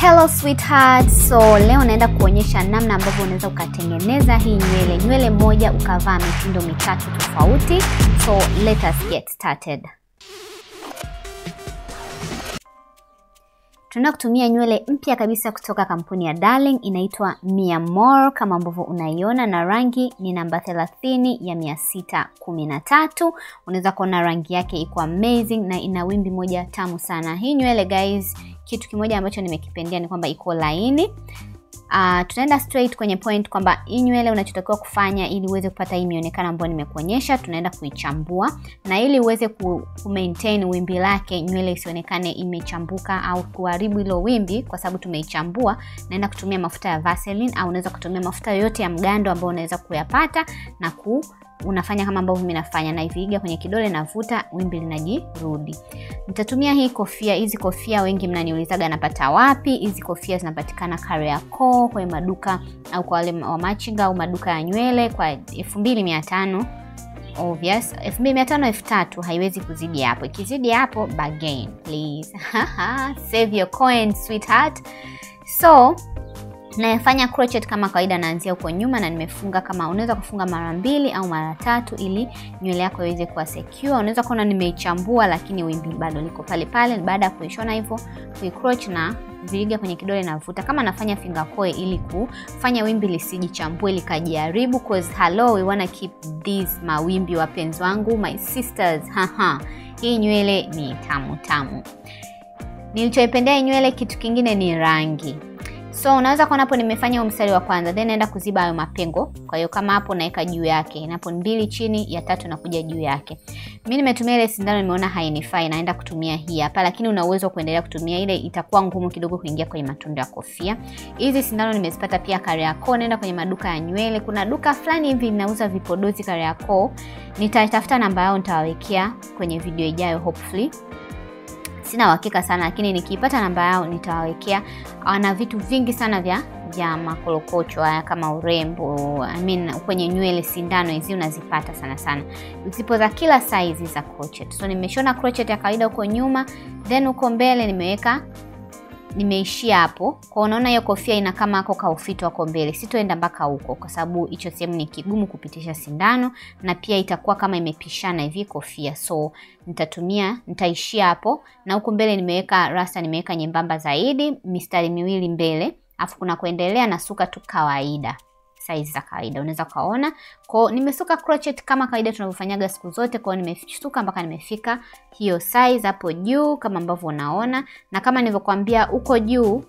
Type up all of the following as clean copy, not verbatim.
Hello sweetheart, so leo naenda kuonyesha namna ambavyo unaweza ukatengeneza hii nywele moja ukavaa mitindo mitatu tofauti. So let us get started. Tunaenda kutumia nywele mpya kabisa kutoka kampuni ya Darling, inaitwa Mia More kama ambavyo unaiona, na rangi ni namba 30 ya 613. Unaweza kuona rangi yake iko amazing na ina wimbi moja tamu sana. Hii nywele guys, kitu kimoja ambacho nimekipendia ni kwamba iko laini. Tunaenda straight kwenye point kwamba hii nywele unachotakiwa kufanya ili uweze kupata hii mionekano ambayo nimekuonyesha, tunaenda kuichambua, na ili uweze ku maintain wimbi lake, nywele isionekane imechambuka au kuharibu hilo wimbi kwa sababu tumeichambua, naenda kutumia mafuta ya Vaseline au unaweza kutumia mafuta yote ya mgando ambayo unaweza kuyapata, na unafanya kama ambavyo mimi nafanya, na iviiga kwenye kidole navuta, wimbi linajirudi. Nitatumia hii kofia. Hizi kofia wengi mnaniulizaga napata wapi? Hizi kofia zinapatikana Kariakoo kwenye maduka au kwa wale wa machinga au maduka ya nywele kwa 2500. Obvious 2500 3000 haiwezi kuzidi hapo. Ikizidi hapo bargain please. Save your coin sweetheart. So nafanya crochet kama kawaida, naanzia huko nyuma na nimefunga, kama unaweza kufunga mara 2 au mara 3 ili nywele yako iweze kuwa secure. Unaweza kuona nimeichambua lakini wimbi bado liko pale pale. Baada ya kuishona hivyo, kuicroch na viriga kwenye kidole navuta kama nafanya finger coil ili kufanya wimbi lisijichambue likajaribu, cause hello, we wanna keep these mawimbi wapenzi wangu, my sisters. Hii nywele ni tamu tamu. Nilichoipendea nywele, kitu kingine ni rangi. So unaweza kuona hapo nimefanya mstari wa kwanza, then naenda kuziba hayo mapengo. Kwa hiyo kama hapo naweka juu yake, napo 2 chini, ya 3 nakuja juu yake. Mimi nimetumia ile sindano, nimeona hainifai, naenda kutumia hii hapa, lakini una uwezo kuendelea kutumia ile, itakuwa ngumu kidogo kuingia kwenye matundu ya kofia. Hizi sindano nimezipata pia Kariakoo, naenda kwenye maduka ya nywele. Kuna duka fulani hivi linauza vipodozi Kariakoo. Nitatafuta namba yao, nitawawekea kwenye video ijayo hopefully. Sina uhakika sana, lakini nikipata namba yao nitawawekea. Wana vitu vingi sana vya makolokocho haya kama urembo. Kwenye nywele sindano hizi unazipata sana sana. Zipo za kila size za crochet. So nimeshona crochet ya kawaida huko nyuma, then huko mbele nimeishia hapo. Kwa unaona hiyo kofia ina kama hako kaufito wako mbele. Sitoenda mpaka huko kwa sababu hicho sehemu ni kigumu kupitisha sindano, na pia itakuwa kama imepishana hivi kofia. So nitaishia hapo, na huko mbele nimeweka rasta, nimeweka nyembamba zaidi, mistari 2 mbele. Afu kuna kuendelea na suka tu kawaida, size za kawaida unaweza kaona. Kwa nimesuka crochet kama kawaida tunavyofanyaga siku zote. Kwa nimesuka mpaka nimefika hiyo size hapo juu kama ambavyo unaona, na kama nilivyokuambia huko juu,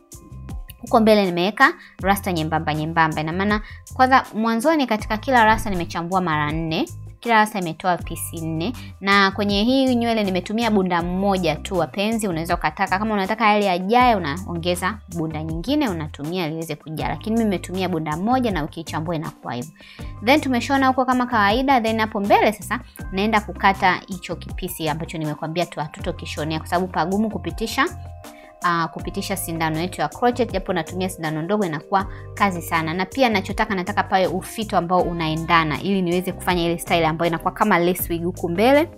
huko mbele nimeweka rasta nyembamba. Ina maana kwanza mwanzoni katika kila rasta nimechambua mara 4. Kila rasta imetoa pisi 4, na kwenye hii nywele nimetumia bunda moja tu wapenzi. Unaweza ukataka, kama unataka yale yajaye unaongeza bunda nyingine unatumia liweze kujaa, lakini mimi nimetumia bunda moja na ukichambua inakuwa hivyo. Then tumeshona huko kama kawaida, then hapo mbele sasa naenda kukata hicho kipisi ambacho nimekwambia tu hatutokishonea kwa sababu pagumu kupitisha sindano yetu ya crochet, japo natumia sindano ndogo inakuwa kazi sana. Na pia nataka pawe ufito ambao unaendana ili niweze kufanya ile style ambayo inakuwa kama lace wig huku mbele.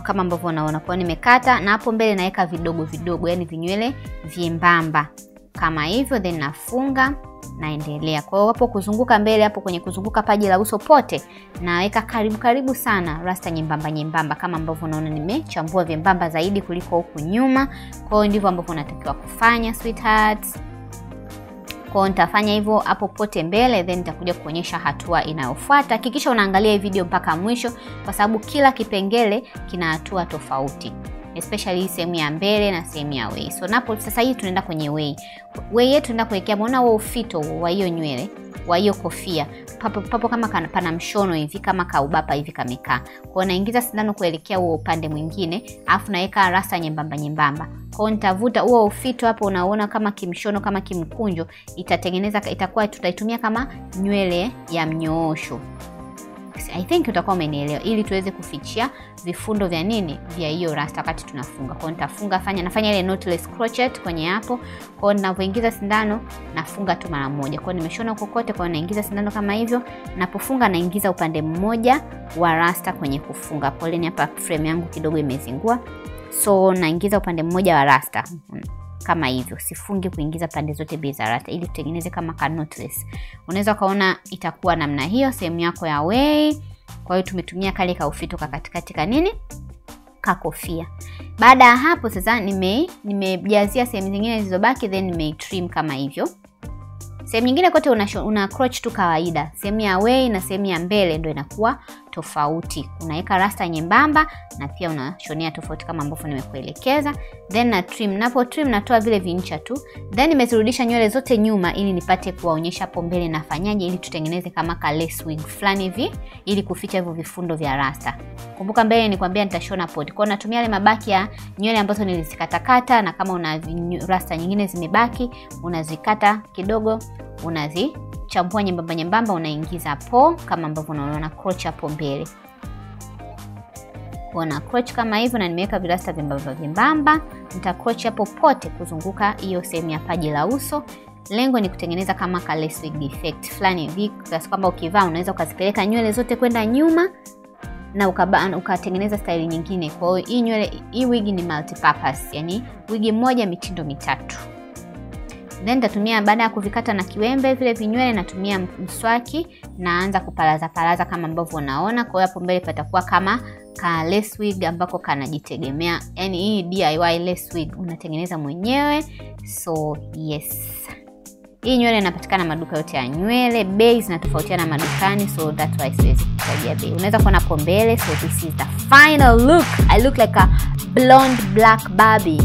Kama ambavyo unaona, kwa nimekata na hapo mbele naweka vidogo vidogo, yani vinywele vyembamba kama hivyo, then nafunga naendelea. Kwa hiyo hapo kuzunguka mbele, hapo kwenye kuzunguka paji la uso pote naweka karibu sana rasta nyembamba kama ambavyo unaona nimechambua vyembamba zaidi kuliko huku nyuma. Kwa hiyo ndivyo ambavyo unatakiwa kufanya sweethearts. Kwa hiyo nitafanya hivyo hapo pote mbele, then nitakuja kuonyesha hatua inayofuata. Hakikisha unaangalia hii video mpaka mwisho kwa sababu kila kipengele kina hatua tofauti, especially sehemu ya mbele na sehemu ya way. So napo sasa hii tunaenda kwenye way yetu, tunaenda kuwekea muona huo ufito wa hiyo nywele, wa hiyo kofia. Papo kama pana mshono hivi, kama kaubapa hivi kamekaa. Kwa naingiza sindano kuelekea huo upande mwingine, afu naweka rasta nyembamba. Kwa nitavuta huo ufito hapo, unaona kama kimshono, kama kimkunjo, itakuwa tutaitumia kama nywele ya mnyoosho. I think utakuwa umenielewa, ili tuweze kufichia vifundo vya vya hiyo rasta wakati tunafunga. Kwa nafanya ile knotless crochet kwenye hapo. Kwa ninapoingiza sindano nafunga tu mara moja. Kwa nimeshona kokote, kwa naingiza sindano kama hivyo, napofunga naingiza upande mmoja wa rasta kwenye kufunga. Poleni hapa frame yangu kidogo imezingua. So naingiza upande mmoja wa rasta. kama hivyo. Sifungi kuingiza pande zote mbili za rasta ili tutengeneze kama ka knotless. Unaweza kaona itakuwa namna hiyo sehemu yako ya way. Kwa hiyo tumetumia kale ka ufito katikati ka nini? Ka kofia. Baada ya hapo sasa nimejazia sehemu zingine zilizobaki, then nimetrim kama hivyo. Sehemu nyingine kote una crotch tu kawaida. Sehemu ya way na sehemu ya mbele ndio inakuwa tofauti. Unaweka rasta nyembamba na pia unashonea tofauti kama ambavyo nimekuelekeza. Then na trim. Napo trim natoa vile vincha tu. Then nimezirudisha nywele zote nyuma ili nipate kuwaonyesha hapo mbele nafanyaje ili tutengeneze kama ka lace wig fulani hivi ili kuficha hivyo vifundo vya rasta. Kumbuka mbele nikwambia nitashona pod. Kwa hiyo natumia yale mabaki ya nywele ambazo nilizikatakata, na kama una rasta nyingine zimebaki unazikata kidogo, unazichambua nyembamba unaingiza hapo kama ambavyo unaona crotch hapo mbele. Kuna crotch kama hivyo na nimeweka virasta vyembamba. Nita crotch hapo pote kuzunguka hiyo sehemu ya paji la uso. Lengo ni kutengeneza kama ka lace wig effect fulani hivi, kwa kwamba ukivaa unaweza ukazipeleka nywele zote kwenda nyuma na ukatengeneza style nyingine. Kwa hiyo hii wig ni multi purpose, yani wig moja mitindo mitatu. Then nitatumia, baada ya kuvikata na kiwembe vile vinywele, natumia mswaki naanza kupalaza kama ambavyo unaona. Kwa hiyo hapo mbele patakuwa kama ka lace wig ambako kanajitegemea. Yani hii DIY lace wig unatengeneza mwenyewe. So yes. Hii nywele inapatikana maduka yote ya nywele. Bei zinatofautiana madukani, so that's why siwezi kutajia bei. Unaweza kuona hapo mbele. So this is the final look. I look like a blonde black Barbie.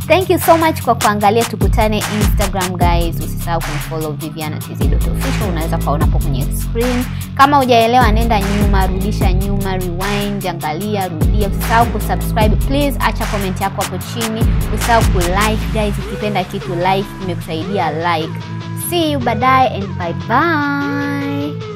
Thank you so much kwa kuangalia. Tukutane Instagram guys. Usisahau kunifollow vivianatz.official. Unaweza kaona hapo kwenye screen. Kama hujaelewa nenda nyuma, rudisha nyuma, rewind, angalia, rudia. Usisahau kusubscribe. Please acha comment yako hapo chini. Usisahau kulike guys. Ukipenda kitu like, imekusaidia like. See you baadaye and bye bye.